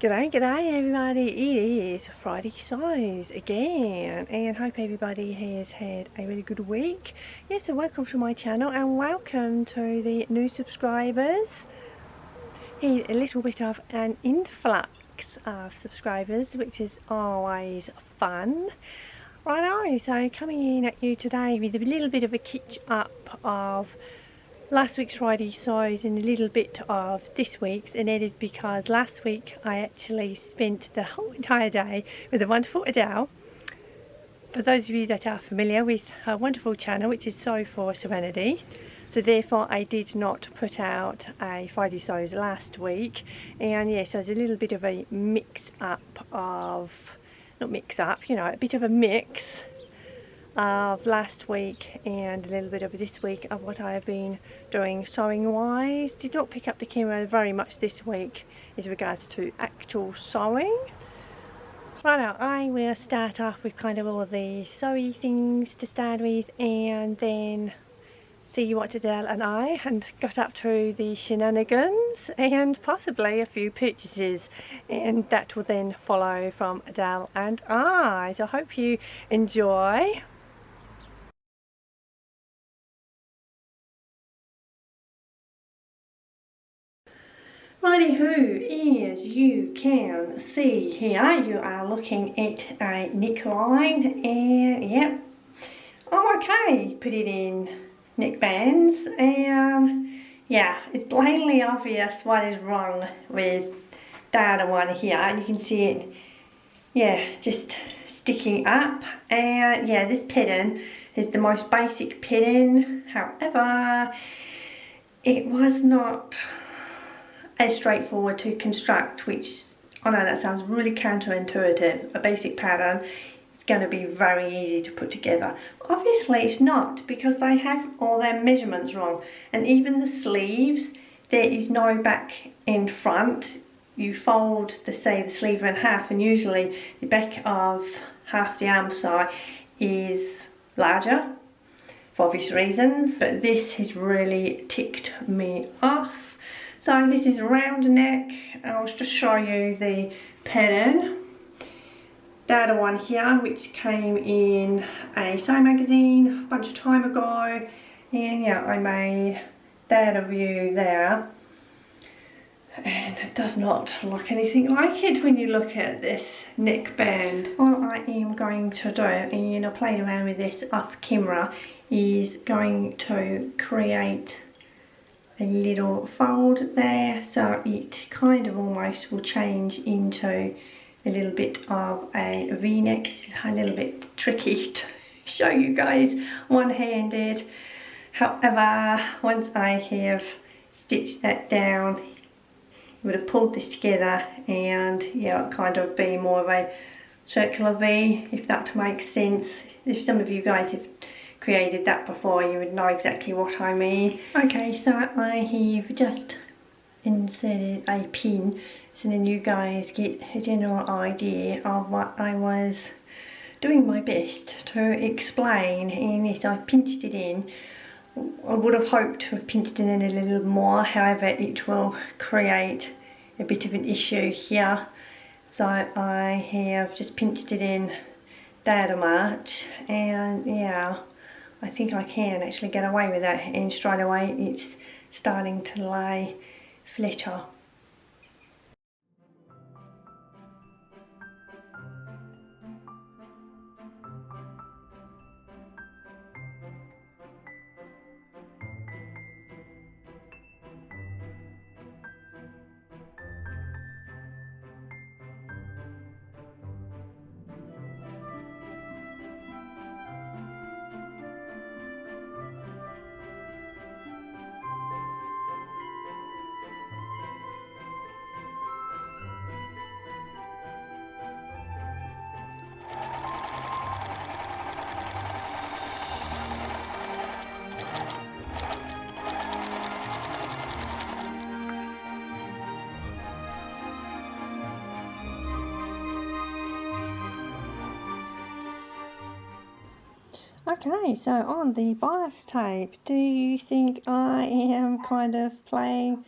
G'day everybody, it is Friday Sews again, and hope everybody has had a really good week. So welcome to my channel and welcome to the new subscribers. Here's a little bit of an influx of subscribers, which is always fun. Righto, so coming in at you today with a little bit of a catch up of last week's Friday Sews and a little bit of this week's, and that is because last week I actually spent the whole entire day with the wonderful Adele. For those of you that are familiar with her wonderful channel, which is Sew4Serenity, so therefore I did not put out a Friday Sews last week, and yeah, so it's a little bit of a mix up of, not mix up, you know, a bit of a mix of last week and a little bit of this week of what I have been doing sewing wise. Did not pick up the camera very much this week as regards to actual sewing. Right now I will start off with kind of all of the sewy things to start with, and then see what Adele and I had got up to the shenanigans and possibly a few purchases, and that will then follow from Adele and I. So I hope you enjoy. Righty-hoo, as you can see here, you are looking at a neckline, and yep, I'm okay, put it in neckbands, and yeah, it's plainly obvious what is wrong with the other one here. You can see it, yeah, just sticking up, and yeah, this pattern is the most basic pattern. However, it was not as straightforward to construct, which I know that sounds really counterintuitive. A basic pattern is going to be very easy to put together. Obviously it's not, because they have all their measurements wrong, and even the sleeves, there is no back and front. You fold the sleeve in half, and usually the back of half the arm side is larger for obvious reasons, but this has really ticked me off. So this is a round neck, and I'll just show you the pattern. The other one here, which came in a sewing magazine a bunch of time ago, and yeah, I made that a view there, and it does not look anything like it when you look at this neckband. What I am going to do, and I played around with this off camera, is going to create a little fold there, so it kind of almost will change into a little bit of a v-neck. It's a little bit tricky to show you guys one-handed. However, once I have stitched that down, you would have pulled this together, and yeah, kind of be more of a circular V, if that makes sense. If some of you guys have created that before, you would know exactly what I mean. Okay, so I have just inserted a pin, so then you guys get a general idea of what I was doing my best to explain. And yes, I've pinched it in. I would have hoped to have pinched it in a little more, however it will create a bit of an issue here, so I have just pinched it in that much, and yeah, I think I can actually get away with that, and straight away it's starting to lay flatter. Okay, so on the bias tape, do you think I am kind of playing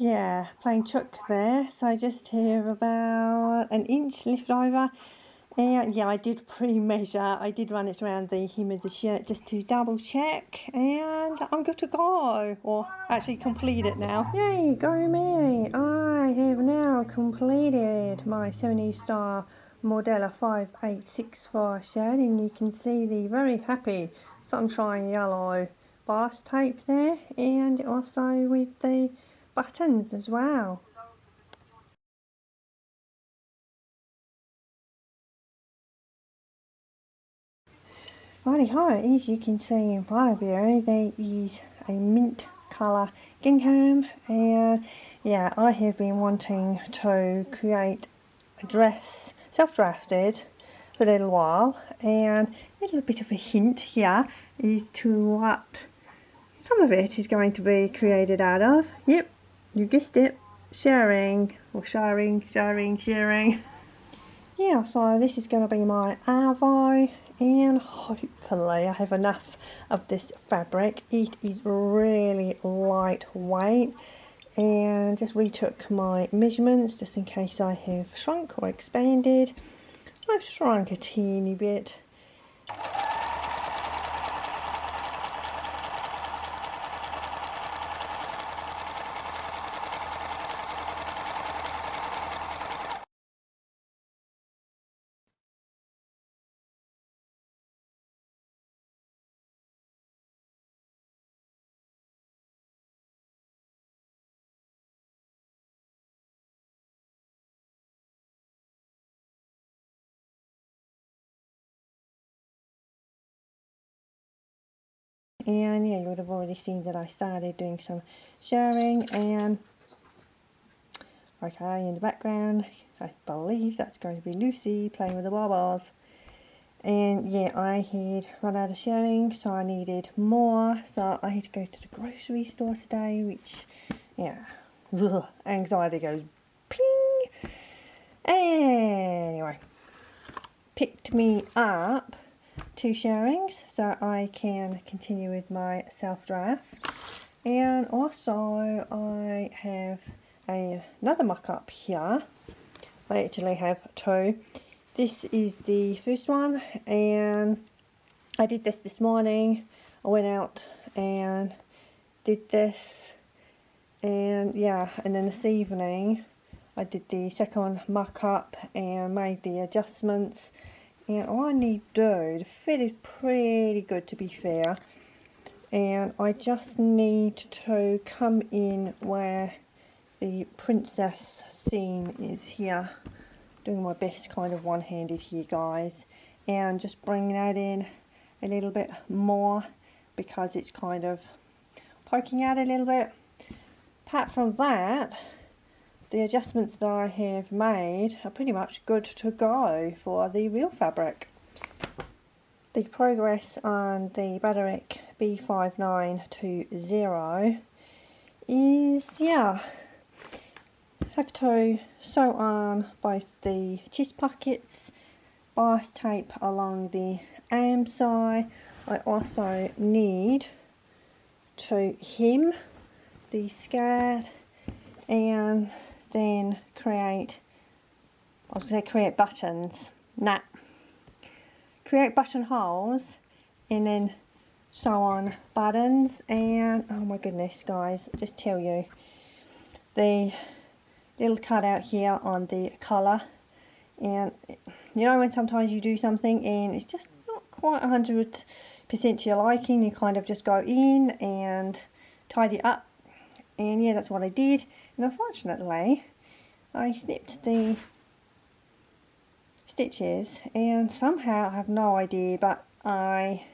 yeah, plain chuck there. So I just have about an inch left over. And yeah, I did pre-measure. I did run it around the hem of the shirt just to double check, and I'm good to go. Or actually complete it now. Yay, go me! I have now completed my 70s Star Modella 5864 shirt, and you can see the very happy sunshine yellow bias tape there, and also with the buttons as well. Righty-ho, as you can see in front of you, there is a mint colour gingham, and yeah, I have been wanting to create a dress, self-drafted, for a little while, and a little bit of a hint here is to what some of it is going to be created out of. Yep, you guessed it, sharing. Yeah, so this is going to be my arvo, and hopefully I have enough of this fabric. It is really lightweight, and just retook my measurements just in case I have shrunk or expanded. I've shrunk a teeny bit. And yeah, you would have already seen that I started doing some shirring, and okay, in the background I believe that's going to be Lucy playing with the baubles. And yeah, I had run out of shirring, so I needed more, so I had to go to the grocery store today, which, yeah, ugh, anxiety goes ping. Anyway, picked me up 2 shirrings so I can continue with my self-draft, and also I have another mock-up here. I actually have 2. This is the first one, and I did this morning. I went out and did this, and yeah, and then this evening I did the second mock-up and made the adjustments. And all I need to do, the fit is pretty good to be fair, and I just need to come in where the princess seam is here. Doing my best kind of one-handed here, guys, and just bring that in a little bit more because it's kind of poking out a little bit. Apart from that, the adjustments that I have made are pretty much good to go for the real fabric. The progress on the Butterick B5920 is, yeah, have to sew on both the chest pockets, bias tape along the arm side. I also need to hem the skirt and then create buttons. Create buttonholes and then sew on buttons. And oh my goodness, guys, just tell you, the little cutout here on the collar, and you know when sometimes you do something and it's just not quite 100% to your liking, you kind of just go in and tidy it up, and yeah, that's what I did. And unfortunately I snipped the stitches, and somehow, I have no idea, but I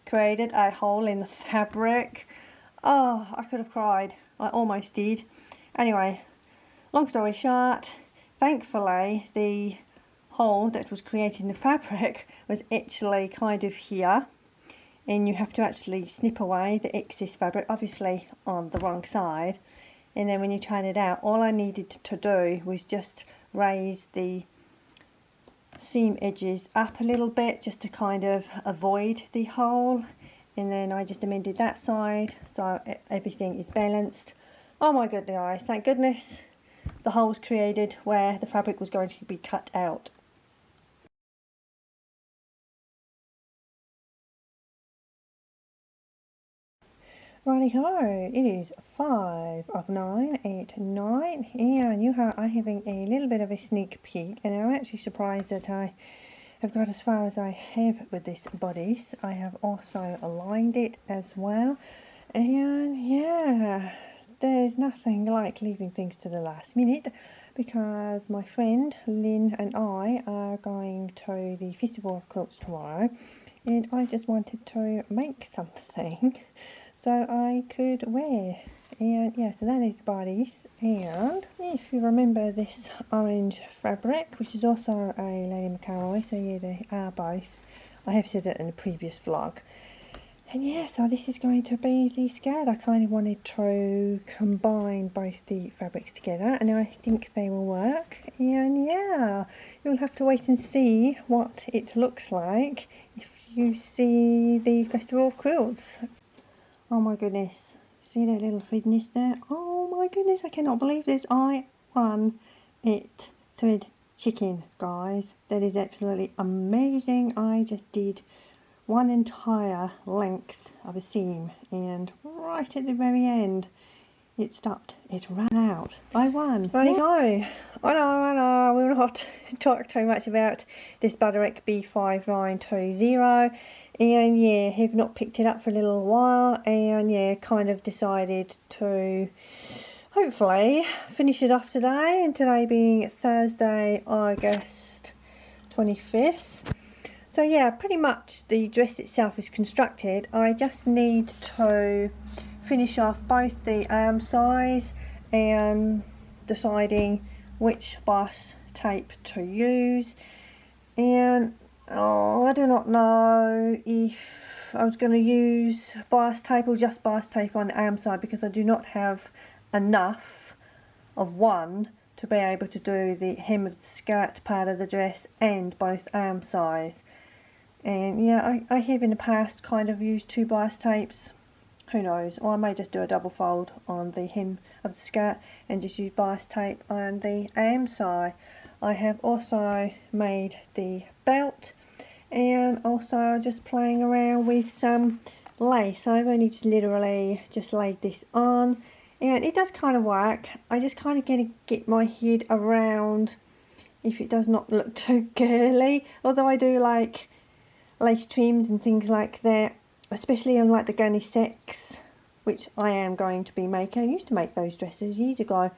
created a hole in the fabric. Oh, I could have cried. I almost did. Anyway, long story short, thankfully the hole that was created in the fabric was actually kind of here, and you have to actually snip away the excess fabric, obviously on the wrong side, and then when you turn it out, all I needed to do was just raise the seam edges up a little bit just to kind of avoid the hole, and then I just amended that side so everything is balanced. Oh my goodness, guys, thank goodness the hole was created where the fabric was going to be cut out. Righty-ho, it is 5 of 9 at night, and you are having a little bit of a sneak peek, and I'm actually surprised that I have got as far as I have with this bodice. I have also aligned it as well, and yeah, there's nothing like leaving things to the last minute, because my friend Lynn and I are going to the Festival of Quilts tomorrow, and I just wanted to make something so I could wear. And yeah, so that is the bodice. And if you remember this orange fabric, which is also a Lady McElroy, so yeah, they are both. I have said it in a previous vlog. And yeah, so this is going to be the skirt. I kind of wanted to combine both the fabrics together, and I think they will work. And yeah, you'll have to wait and see what it looks like if you see the Festival of Quilts. Oh my goodness, see that little threadness there? Oh my goodness, I cannot believe this. I won it thread chicken, guys. That is absolutely amazing. I just did one entire length of a seam, and right at the very end it stopped. It ran out. I won. Righty go. I know, we will not talk too much about this Butterick B5920, and yeah, have not picked it up for a little while, and yeah, kind of decided to hopefully finish it off today, and today being Thursday, August 25th. So yeah, pretty much the dress itself is constructed. I just need to finish off both the arm size and deciding which bias tape to use. And I do not know if I was going to use bias tape or just bias tape on the arm side, because I do not have enough of one to be able to do the hem of the skirt part of the dress and both arm size. And yeah, I have in the past kind of used 2 bias tapes. Who knows, or I may just do a double fold on the hem of the skirt and just use bias tape on the arm side. I have also made the belt, and also just playing around with some lace. I've only just literally just laid this on, and it does kind of work. I just kind of get my head around if it does not look too girly, although I do like lace trims and things like that, especially on like the Gunny Sex, which I am going to be making. I used to make those dresses years ago.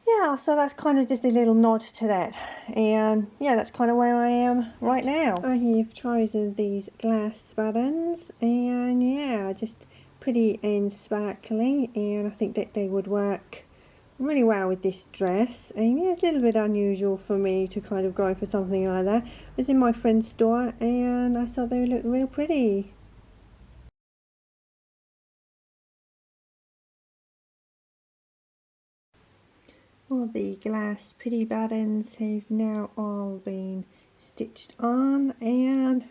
Yeah, so that's kind of just a little nod to that, and yeah, that's kind of where I am right now. I have chosen these glass buttons, and yeah, just pretty and sparkly, and I think that they would work really well with this dress. And yeah, it's a little bit unusual for me to kind of go for something like that. I was in my friend's store and I thought they would look real pretty. All the glass pretty buttons have now all been stitched on, and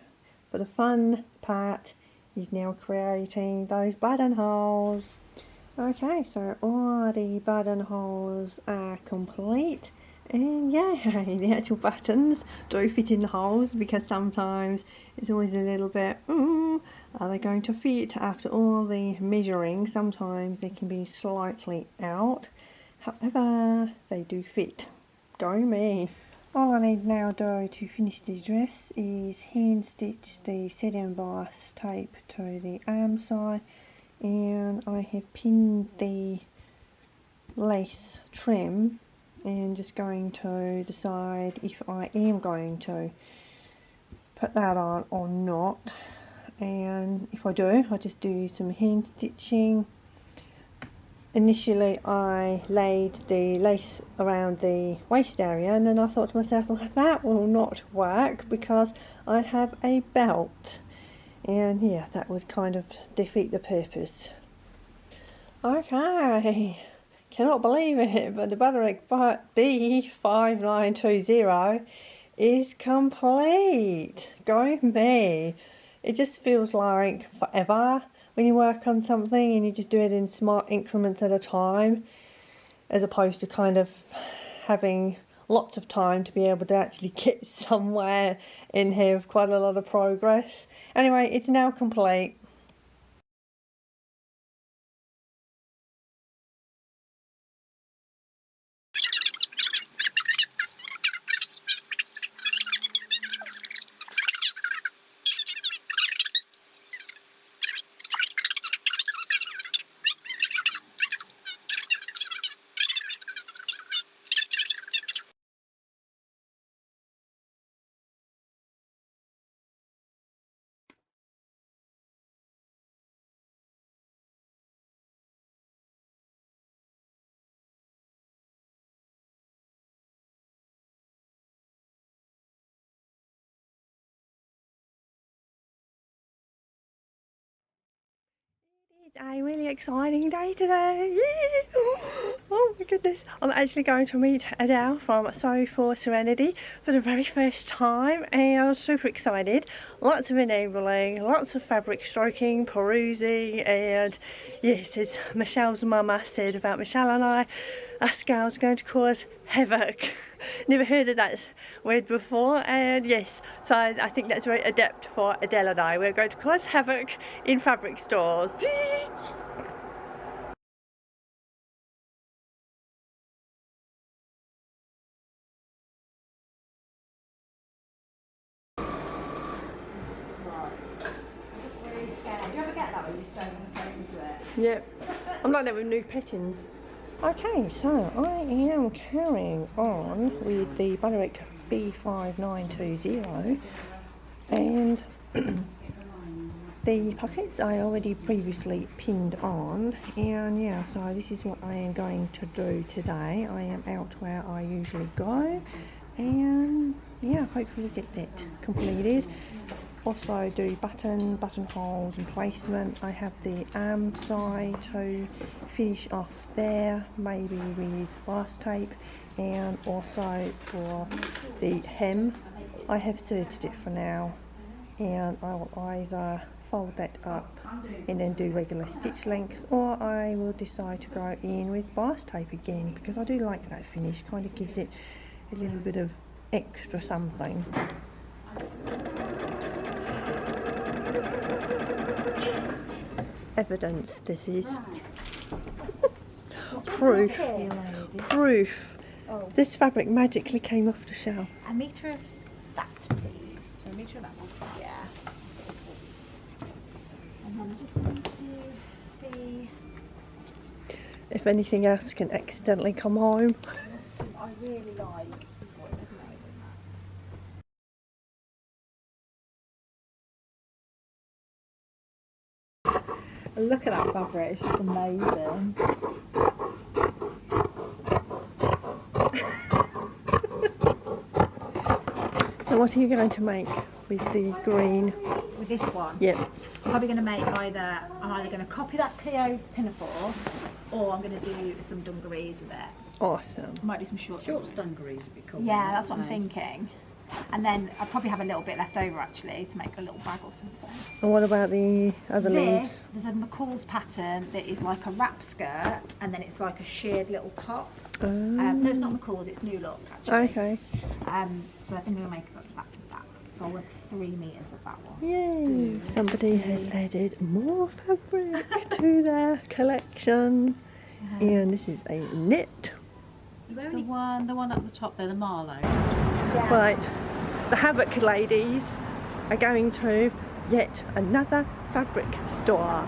for the fun part is now creating those buttonholes. Okay, so all the buttonholes are complete, and yeah, the actual buttons do fit in the holes, because sometimes it's always a little bit, are they going to fit after all the measuring? Sometimes they can be slightly out. However, they do fit. Go me. All I need now to finish this dress is hand stitch the set-in bias tape to the arm side, and I have pinned the lace trim, and just going to decide if I am going to put that on or not. And if I do, I just do some hand stitching. Initially I laid the lace around the waist area, and then I thought to myself, well, that will not work because I have a belt, and yeah, that would kind of defeat the purpose. Okay, cannot believe it, but the Butterick B5920 is complete. Go me. It just feels like forever, when you work on something and you just do it in smart increments at a time, as opposed to kind of having lots of time to be able to actually get somewhere in here with quite a lot of progress. Anyway, it's now complete. It's a really exciting day today. Oh my goodness. I'm actually going to meet Adele from Sew4Serenity for the very first time, and I was super excited. Lots of enabling, lots of fabric stroking, perusing, and yes, as Michelle's mama said about Michelle and I, us girls are going to cause havoc. Never heard of that word before, and yes, so I think that's very adept for Adele and I. We're going to cause havoc in fabric stores. Yep, I'm like that with new pettings. Okay, so I am carrying on with the Butterick B5920, and the pockets I already previously pinned on, and yeah, so this is what I am going to do today. I am out where I usually go, and yeah, hopefully get that completed. Also do buttonholes and placement. I have the arm side to finish off there, maybe with brass tape, and also for the hem I have serged it for now, and I will either fold that up and then do regular stitch lengths, or I will decide to go in with brass tape again, because I do like that finish. Kind of gives it a little bit of extra something. Evidence this is. Proof. Proof. Oh. This fabric magically came off the shelf. A metre of that, please. So a metre of that one. Yeah. And then I just need to see If anything else can accidentally come home. I really like. Look at that fabric, it's just amazing. So what are you going to make with the green? With this one? Yep. I'm probably going to make I'm either going to copy that Clio pinafore, or I'm going to do some dungarees with it. Awesome. I might do some short dungarees would be cool. Yeah, that's what I'm thinking. And then I'll probably have a little bit left over actually to make a little bag or something. And what about the other leaves? There's a McCall's pattern that is like a wrap skirt, and then it's like a sheared little top. No, it's not McCall's, it's New Look actually. Okay. So I think I'm going to make that with that. So I'll work 3 metres of that one. Yay! Somebody has added more fabric to their collection. And this is a knit. The one at the top there, the Marlowe. Yeah. Right, the Havoc ladies are going to yet another fabric store.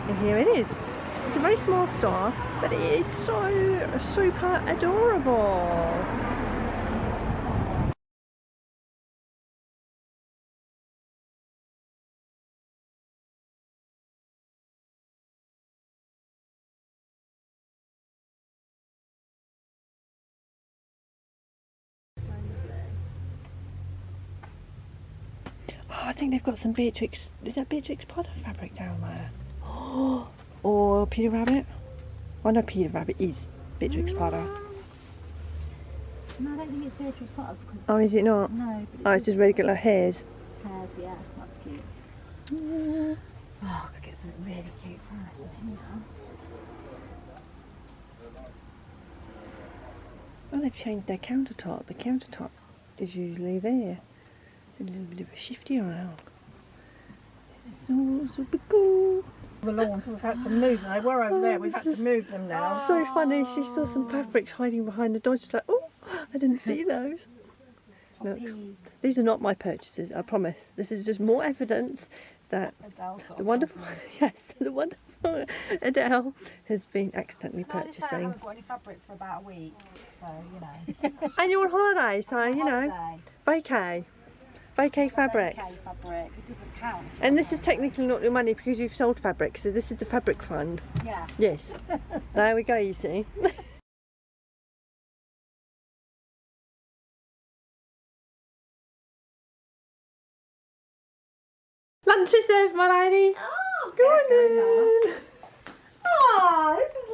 And here it is. It's a very small store, but it is so super adorable. Oh, I think they've got some Beatrix. Is that Beatrix Potter fabric down there? Oh, or Peter Rabbit? Oh no, Peter Rabbit is Beatrix Potter. No, I don't think it's Beatrice Potter. Oh, is it not? No. Oh, it's just regular hairs. Hairs, yeah, that's cute. Oh, I could get something really cute for us in here. Oh, they've changed their countertop. The countertop is usually there. A little bit of a shifty around. This is all super cool. The lawns, we've had to move them. They were over there, we've had to move them now. So funny, she saw some fabrics hiding behind the door. She's like, oh, I didn't see those. Look, these are not my purchases, I promise. This is just more evidence that the wonderful, yes, the wonderful Adele has been accidentally I haven't purchasing. got any fabric for about a week, so you know. And you're on holiday, so you know, Holiday. vacay fabrics. Okay, fabric. It doesn't count. And this is technically not your money because you've sold fabric, so this is the fabric fund. Yeah. Yes. There we go, you see. Lunch is served, my lady. Oh, Go on in. Oh, this is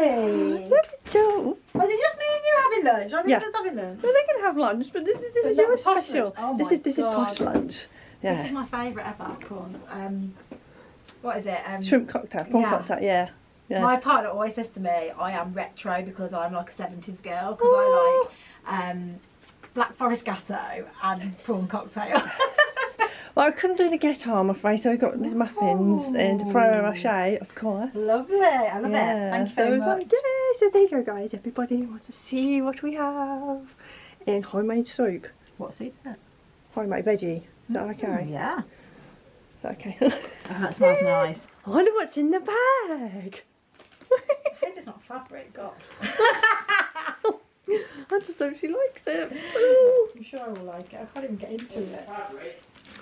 lovely. Look at you. Was it just me and you having lunch? I think Yeah. just having lunch. Well, they can have lunch, but this is But your not the posh special. lunch. Oh this my is posh God. lunch. Yeah. This is my favourite ever, prawn. What is it? Shrimp cocktail, prawn yeah. cocktail. Yeah. Yeah. My partner always says to me, I am retro because I'm like a 70s girl, because I like Black Forest Gatto and prawn cocktail. Well, I couldn't do the ghetto, I'm afraid, so we got these muffins and Ferrero Rocher, of course. Lovely, I love it. Thank you so very it's much. like, yeah, so there you go, guys. Everybody wants to see what we have. And homemade soup. What's it? Homemade veggie. Is that okay? Yeah. Is that okay? Oh, that smells nice. I wonder what's in the bag. I hope it's not fabric, God. I just hope she likes it. Ooh. I'm sure I will like it. I can't even get into it.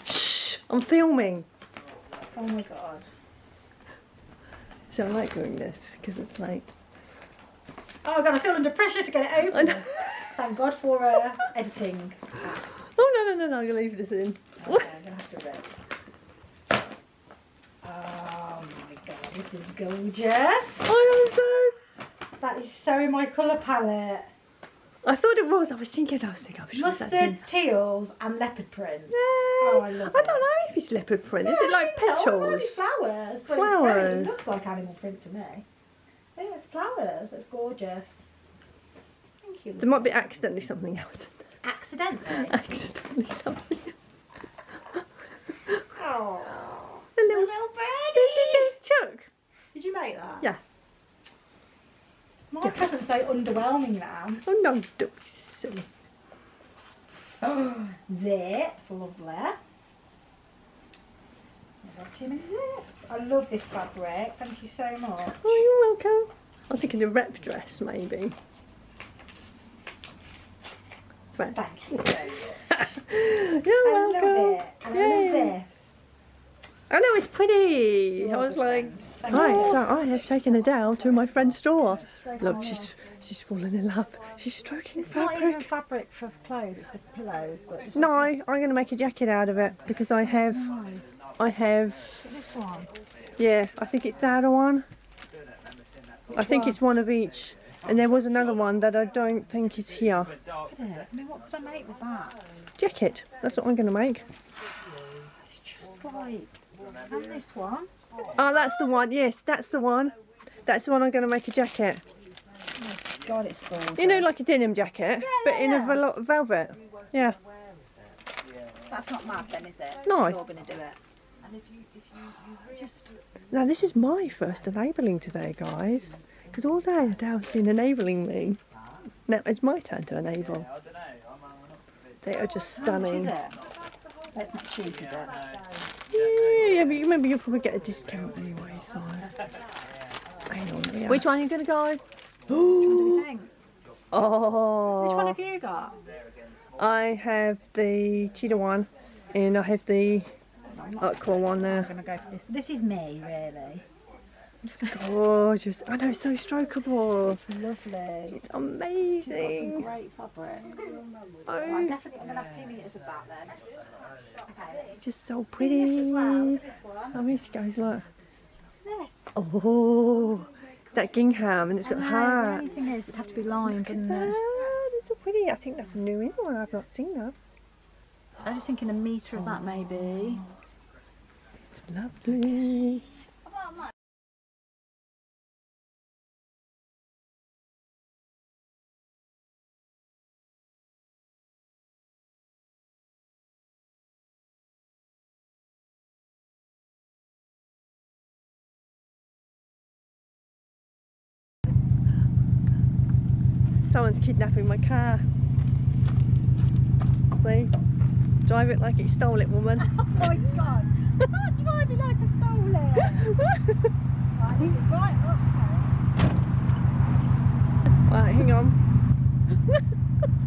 Shh, I'm filming. Oh my God. So I like doing this because it's like. Oh my God, I feel under pressure to get it I open. know. Thank God for editing apps. Oh no, you'll leave this in. Okay, I'm going to have to rip. Oh my God, this is gorgeous. I don't know. That is so in my colour palette. I thought it was. I was thinking, I'm sure that's in. Mustards, teals and leopard print. Yeah. Oh, I love I it. don't know if it's leopard print. Is Yeah, it like I think so. petals? Only flowers, but Flowers. it looks like animal print to me. Yeah, it's flowers. It's gorgeous. Thank you. There might be accidentally something else. Accidentally. Accidentally something. Oh, A little birdie. Chuck. Did you make that? Yeah. My Yeah. present's so underwhelming now. Oh no, don't be silly. Oh, zips, lovely. I love too many zips. I love this fabric. Thank you so much. Oh, you're welcome. I was thinking a rep dress, maybe. Right. Thank you so much. You're I welcome. love it. And I love this. I know, it's pretty. You're I a was good like, friend. Thank hi, you. so I have taken Adele to my friend's store. Look, Oh, she's fallen in love. She's stroking it's not even fabric. fabric for clothes, it's for pillows. But just No, I'm going to make a jacket out of it because I have, nice. This one. yeah, I think it's the other one. I think one? it's one of each. And there was another one that I don't think is here. Look at it. I mean, what could I make with that? Jacket, that's what I'm going to make. It's just like, and this one. Oh, that's the one, yes, that's the one. That's the one I'm going to make a jacket. Oh God, it's gorgeous. You know, like a denim jacket, but in a yeah. velvet. Yeah. That's not mad then, is it? No. You're going to do it. And if you just... Now, this is my first enabling today, guys. Because all day Adele's been enabling me. Now it's my turn to enable. They are just How much is stunning. it? That's not cheap, is it? Yeah, but you remember you'll probably get a discount anyway, so. Hang on, yeah. Which one are you going to go? What do you think? Oh. Which one have you got? I have the cheetah one, and I have the aqua one I'm there. going to go for this. This is me, really. I'm just going to go. Gorgeous. I know, it's so strokeable. It's lovely. It's It's got some amazing. great fabrics. Oh, I'm definitely going to have 2 meters of that then. Okay. it's just so This pretty. as well. Look at this one. Oh, here she goes, look. This. Oh, that gingham, and it's got The hearts. only thing is, it'd have to be lined, wouldn't it? That's so pretty. I think that's a new one. I've not seen that. I was just thinking a metre of that maybe. Lovely. Someone's kidnapping my car. See? Drive it like you stole it, woman. Oh my god! Drive it like I stole it! Right, is it right up Right, hang on.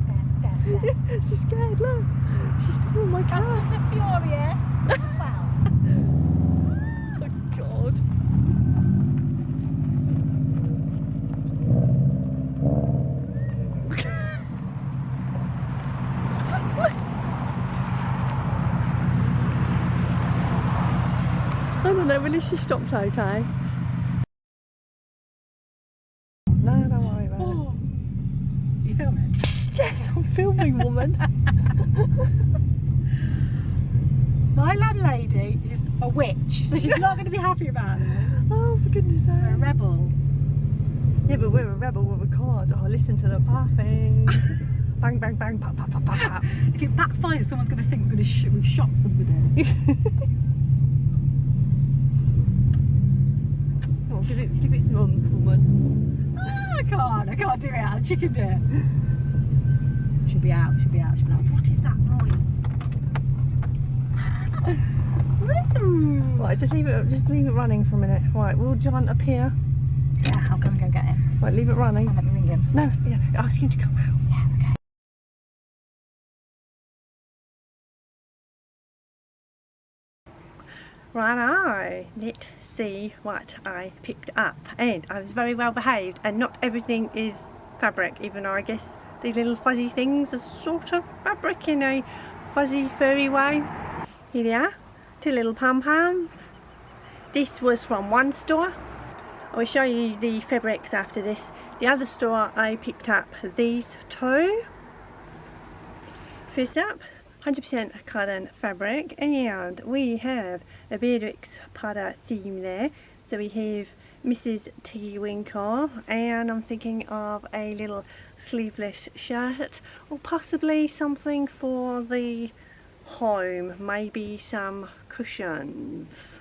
there? Scared. She's scared, look. She's stealing my car. Fast and the Furious 12. Oh god. I don't know, will she stopped okay? No, don't worry about it. Oh. You filming? Yes, I'm filming, woman. My landlady is a witch, so she's not going to be happy about it. Oh, for goodness sake. We're a rebel. Yeah, but we're a rebel with a cars. Oh, listen to the puffing. Bang, bang, bang, pop, pop, pop, pop, pop. If it backfires, someone's going to think we've shot somebody. Come on, give it some oomph, woman. I can't do it. The chicken do it. She'll be out. She'll be like, what is that noise? Right, just leave it running for a minute. Right, we'll jaunt up here. Yeah, I'll go and go get him. Right, leave it running. And let me ring him. No, yeah, ask him to come out. Yeah, okay. Righto, let's see what I picked up. And I was very well behaved, and not everything is fabric, even though I guess these little fuzzy things are sort of fabric in a fuzzy furry way. Here they are, two little pom-poms. This was from one store. I will show you the fabrics after this. The other store I picked up these two. First up, 100% cotton fabric, and we have a Beatrix Potter theme there. So we have Mrs. Tiggy Winkle, and I'm thinking of a little sleeveless shirt, or possibly something for the home, maybe some cushions,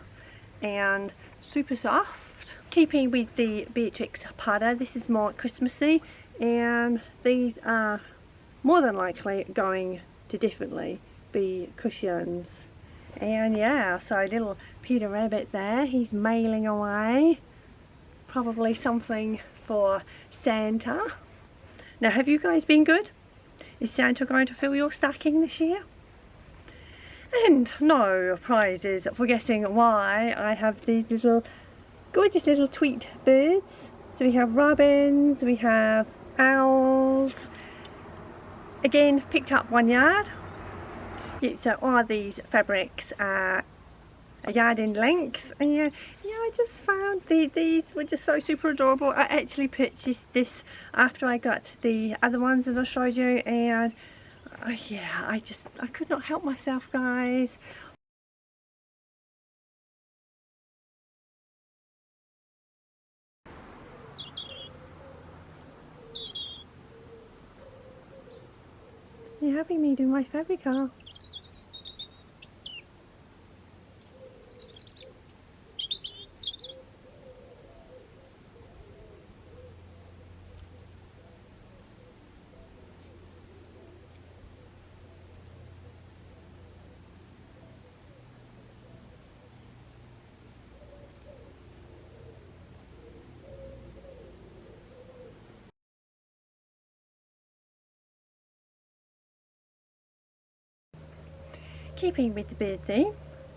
and super soft. Keeping with the Beatrix Potter, this is more Christmassy, and these are more than likely going to definitely be cushions. And yeah, so little Peter Rabbit there, he's mailing away, probably something for Santa. Now, have you guys been good? Is Santa going to fill your stocking this year? And no prizes for guessing why I have these little gorgeous little tweet birds. So we have robins, we have owls. Again, picked up 1 yard. Yeah, so all these fabrics are a yard in length, and yeah, I just found these were just so super adorable. I actually purchased this after I got the other ones that I showed you, and yeah, I could not help myself, guys. You're having me do my fabric art. Keeping with the bird theme,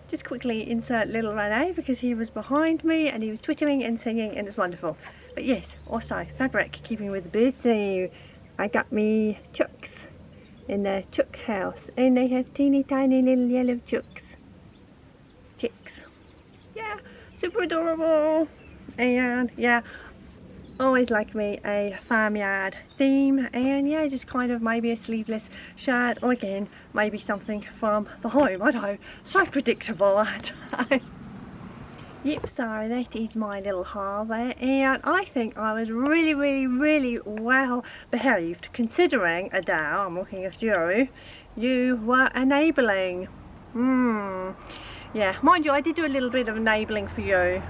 just quickly insert little Rene because he was behind me and he was twittering and singing, and it's wonderful. But yes, also fabric, keeping with the bird theme, I got me chooks in the chook house, and they have teeny tiny little yellow chooks. Chicks. Yeah, super adorable. And yeah, always like me a farmyard theme, and yeah, just kind of maybe a sleeveless shirt, or again maybe something from the home. I don't know, so predictable, aren't I? Yep, so that is my little haul there, and I think I was really well behaved considering, Adele, I'm looking at you, you were enabling. Yeah, mind you, I did do a little bit of enabling for you.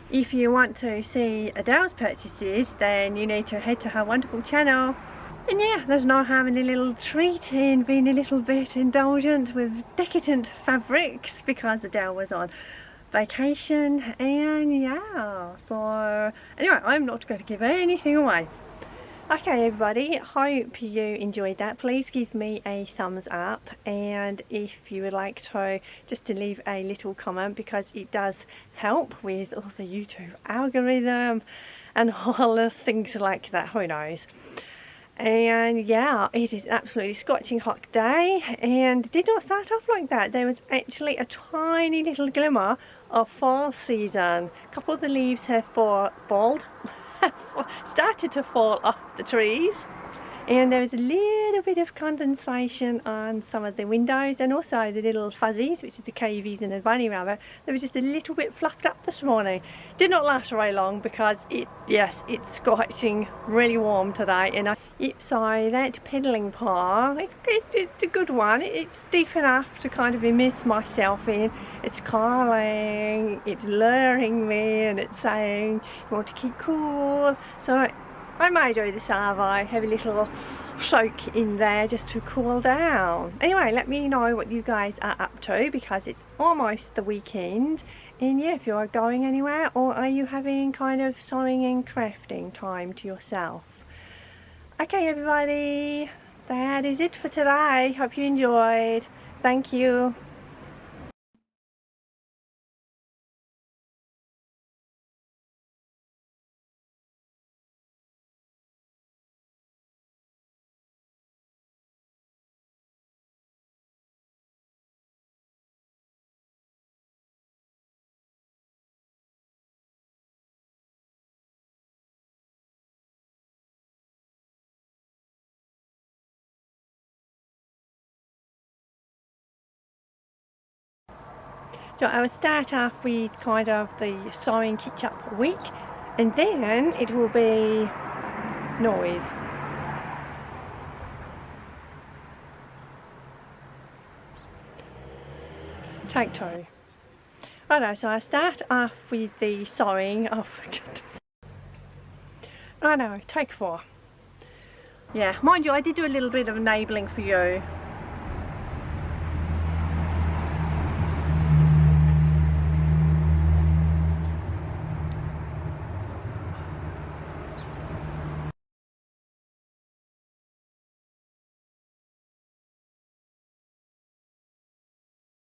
If you want to see Adele's purchases, then you need to head to her wonderful channel. And yeah, there's no harm in a little treat in being a little bit indulgent with decadent fabrics, because Adele was on vacation, and yeah, so anyway, I'm not going to give anything away. Okay everybody, hope you enjoyed that. Please give me a thumbs up, and if you would like to, just to leave a little comment, because it does help with all the YouTube algorithm and all the things like that, who knows. And yeah, it is absolutely scorching hot day, and it did not start off like that. There was actually a tiny little glimmer of fall season. A couple of the leaves have started to fall off the trees, and there was a little bit of condensation on some of the windows, and also the little fuzzies, which is the cavies and the bunny rabbit. They were just a little bit fluffed up this morning. Did not last very long, because it's scorching really warm today. And so that pedaling paw, it's a good one. It's deep enough to kind of immerse myself in. It's calling, it's luring me, and it's saying you want to keep cool. So I may do the salvo, have a little soak in there just to cool down. Anyway, let me know what you guys are up to, because it's almost the weekend. And yeah, if you're going anywhere, or are you having kind of sewing and crafting time to yourself? Okay everybody, that is it for today. Hope you enjoyed. Thank you. So I will start off with kind of the sewing catch up week, and then it will be noise. Take two. Righto, so I start off with the sewing. Oh my goodness. Righto, take four. Yeah, mind you, I did do a little bit of enabling for you.